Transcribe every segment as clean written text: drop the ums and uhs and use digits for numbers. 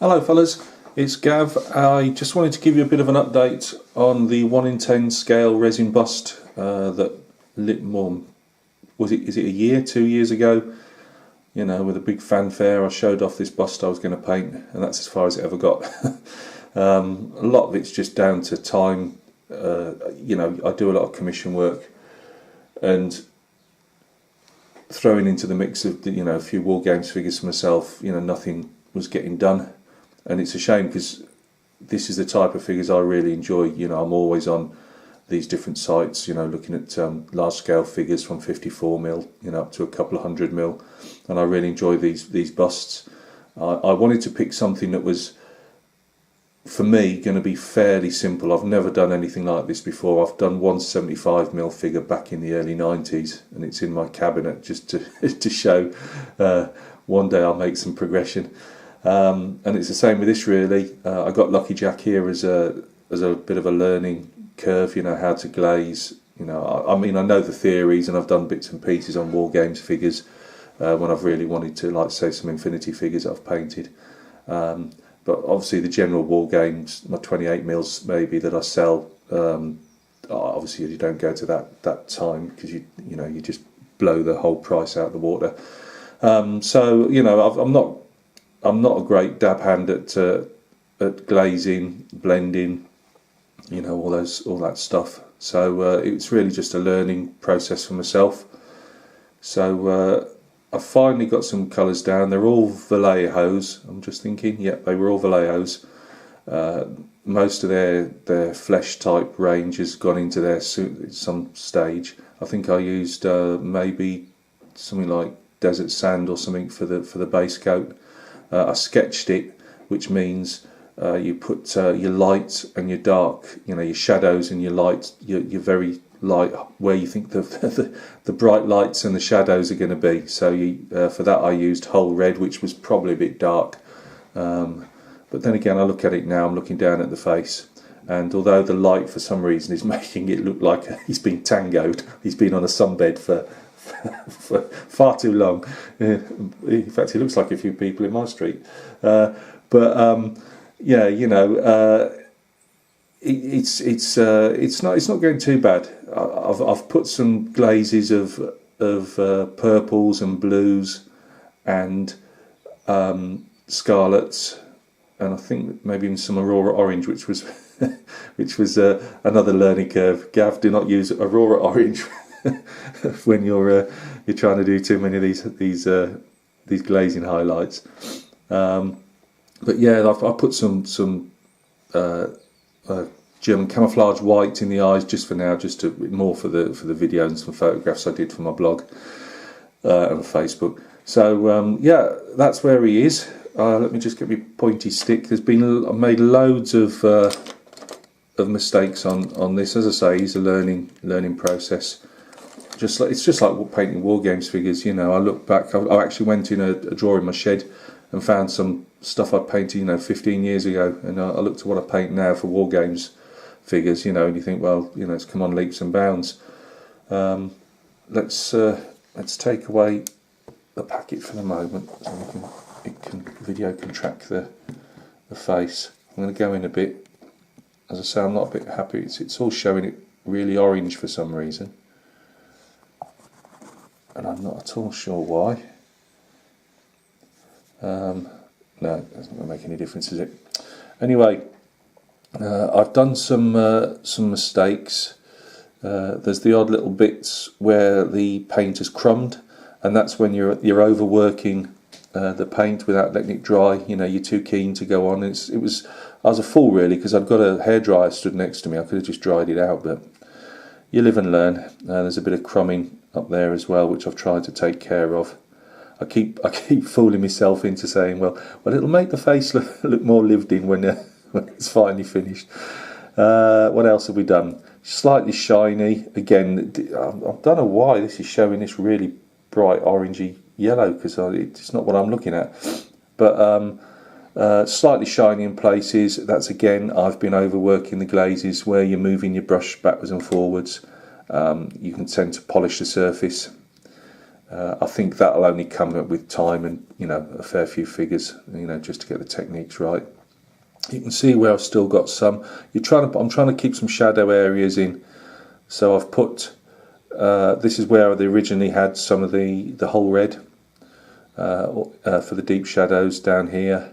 Hello fellas, it's Gav. I just wanted to give you a bit of an update on the 1 in 10 scale resin bust that lit more, is it a year, 2 years ago? You know, with a big fanfare I showed off this bust I was going to paint, and that's as far as it ever got. A lot of it's just down to time. You know, I do a lot of commission work, and throwing into the mix of a few war games figures for myself, nothing was getting done. And it's a shame because this is the type of figures I really enjoy. I'm always on these different sites, looking at large scale figures from 54mm, up to a couple of 100mm, and I really enjoy these busts. I wanted to pick something that was, for me, going to be fairly simple. I've never done anything like this before. I've done one 75mm figure back in the early 90s, and it's in my cabinet just to to show one day I'll make some progression. And it's the same with this really. I got Lucky Jack here as a bit of a learning curve, how to glaze. I mean, I know the theories, and I've done bits and pieces on war games figures when I've really wanted to, like say some Infinity figures that I've painted. But obviously the general war games, my 28mm maybe that I sell, obviously you don't go to that time because you just blow the whole price out of the water. So I'm not a great dab hand at glazing, blending, all that stuff. So it's really just a learning process for myself. So I finally got some colours down. They're all Vallejos. I'm just thinking, they were all Vallejos. Most of their flesh type range has gone into their some stage. I think I used maybe something like desert sand or something for the base coat. I sketched it, which means you put your light and your dark, your shadows and your light, your very light, where you think the bright lights and the shadows are going to be. So for that I used whole red, which was probably a bit dark. But then again, I look at it now, I'm looking down at the face, and although the light for some reason is making it look like he's been tangoed, he's been on a sunbed for far too long. In fact, it looks like a few people in my street. It's not going too bad. I've put some glazes of purples and blues and scarlets, and I think maybe even some Aurora orange, which was another learning curve. Gav, do not use Aurora orange when you're trying to do too many of these glazing highlights. But yeah, I put some German camouflage white in the eyes just for now, just more for the video and some photographs I did for my blog and Facebook. So that's where he is. Let me just get my pointy stick. I've made loads of mistakes on this. As I say, it's a learning process. It's just like painting war games figures. I look back. I actually went in a drawer in my shed and found some stuff I painted 15 years ago, and I looked at what I paint now for war games figures, and you think, well, it's come on leaps and bounds. Let's take away the packet for the moment so video can track the face. I'm going to go in a bit. As I say, I'm not a bit happy. It's all showing it really orange for some reason, and I'm not at all sure why. No, it doesn't really make any difference, is it? Anyway, I've done some mistakes. There's the odd little bits where the paint has crumbed, and that's when you're overworking the paint without letting it dry. You're too keen to go on. I was a fool really, because I've got a hairdryer stood next to me. I could have just dried it out, but you live and learn. There's a bit of crumbing up there as well, which I've tried to take care of. I keep fooling myself into saying, well, it'll make the face look more lived in when it's finally finished. What else have we done? Slightly shiny. Again, I don't know why this is showing this really bright orangey yellow, because it's not what I'm looking at. But slightly shiny in places. That's again, I've been overworking the glazes where you're moving your brush backwards and forwards. You can tend to polish the surface. I think that'll only come up with time and, you know, a fair few figures, you know, just to get the techniques right. You can see where I've still got some. I'm trying to keep some shadow areas in. So I've put, this is where they originally had some of the whole red for the deep shadows down here,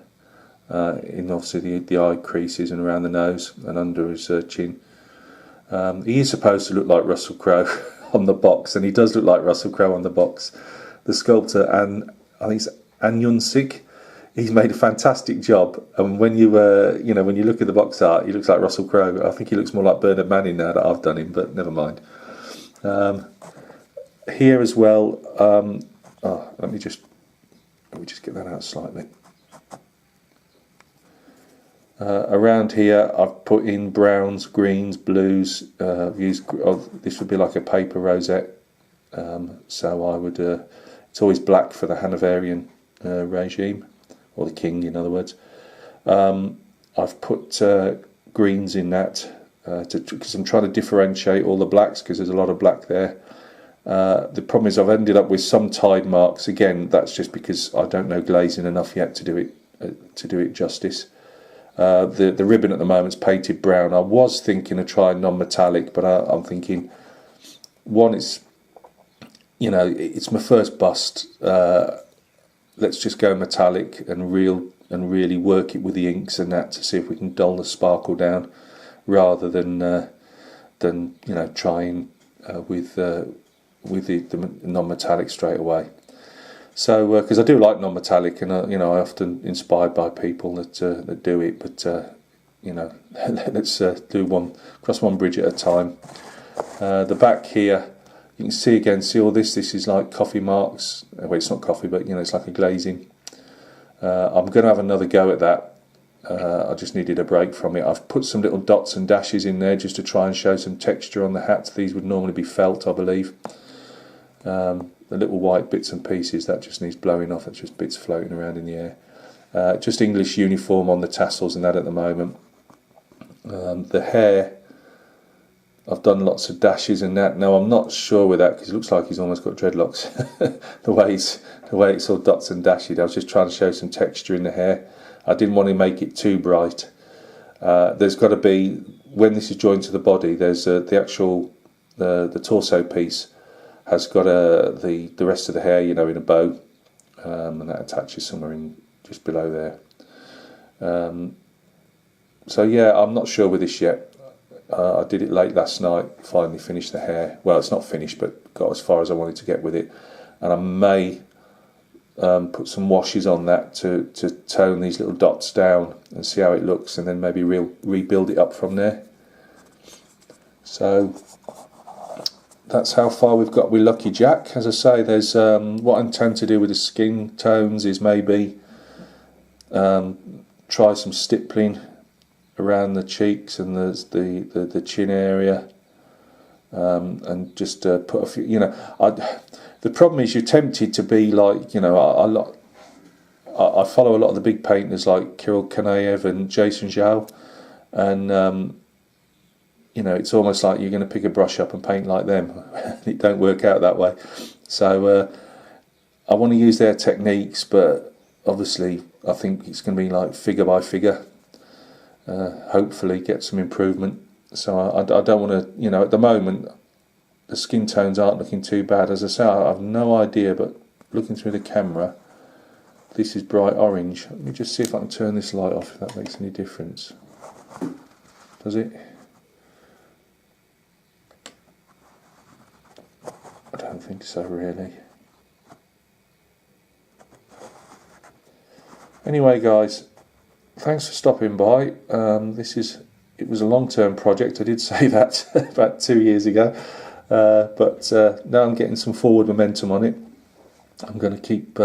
in obviously the eye creases and around the nose and under his chin. He is supposed to look like Russell Crowe on the box, and he does look like Russell Crowe on the box. The sculptor, and I think it's Anyun Sig, he's made a fantastic job. And when you you know, when you look at the box art, he looks like Russell Crowe. I think he looks more like Bernard Manning now that I've done him, but never mind. Here as well. Let me just get that out slightly. Around here, I've put in browns, greens, blues. This would be like a paper rosette. So I would. It's always black for the Hanoverian regime, or the king, in other words. I've put greens in that because I'm trying to differentiate all the blacks, because there's a lot of black there. The problem is I've ended up with some tide marks. Again, that's just because I don't know glazing enough yet to do it justice. The ribbon at the moment is painted brown. I was thinking of trying non-metallic, but I'm thinking, one, it's, you know, it's my first bust. Let's just go metallic and really work it with the inks and that to see if we can dull the sparkle down, rather than you know, trying with the non-metallic straight away. So, because I do like non-metallic, and you know, I often inspired by people that do it. But you know, let's cross one bridge at a time. The back here, you can see again. See all this? This is like coffee marks. Well, it's not coffee, but you know, it's like a glazing. I'm going to have another go at that. I just needed a break from it. I've put some little dots and dashes in there just to try and show some texture on the hat. These would normally be felt, I believe. The little white bits and pieces, that just needs blowing off. It's just bits floating around in the air. Just English uniform on the tassels and that at the moment. The hair, I've done lots of dashes in that. Now I'm not sure with that, because it looks like he's almost got dreadlocks. the way it's all dots and dashed. I was just trying to show some texture in the hair. I didn't want to make it too bright. There's got to be, when this is joined to the body, there's the actual the torso piece has got the rest of the hair, you know, in a bow, and that attaches somewhere in just below there. So yeah, I'm not sure with this yet. I did it late last night, finally finished the hair. Well, it's not finished, but got as far as I wanted to get with it. And I may put some washes on that to tone these little dots down and see how it looks, and then maybe rebuild it up from there. So that's how far we've got with Lucky Jack. As I say, there's what I intend to do with the skin tones is maybe try some stippling around the cheeks and the chin area, and just put a few, you know, the problem is you're tempted to be like, you know, I follow a lot of the big painters like Kirill Kanaev and Jason Zhao, and you know, it's almost like you're going to pick a brush up and paint like them. It don't work out that way. So I want to use their techniques, but obviously I think it's going to be like figure by figure. Hopefully get some improvement. So I don't want to, you know, at the moment the skin tones aren't looking too bad. As I say, I have no idea, but looking through the camera, this is bright orange. Let me just see if I can turn this light off, if that makes any difference. Does it? I don't think so, really. Anyway, guys, thanks for stopping by. It was a long-term project. I did say that about 2 years ago, but now I'm getting some forward momentum on it. I'm going to keep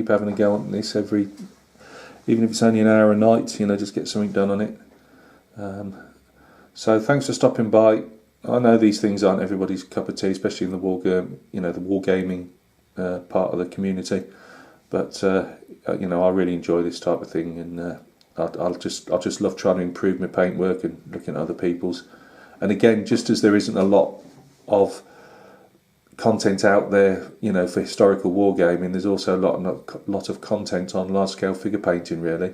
having a go on this even if it's only an hour a night. You know, just get something done on it. So thanks for stopping by. I know these things aren't everybody's cup of tea, especially in the wargaming part of the community. But you know, I really enjoy this type of thing, and I'll just love trying to improve my paintwork and looking at other people's. And again, just as there isn't a lot of content out there, you know, for historical wargaming. There's also a lot of content on large scale figure painting. Really,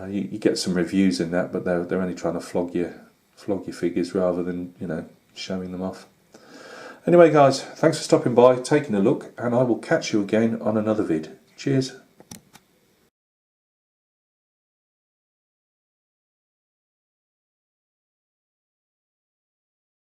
you get some reviews in that, but they're only trying to flog your figures rather than, you know, showing them off. Anyway, guys, thanks for stopping by, taking a look, and I will catch you again on another vid. Cheers.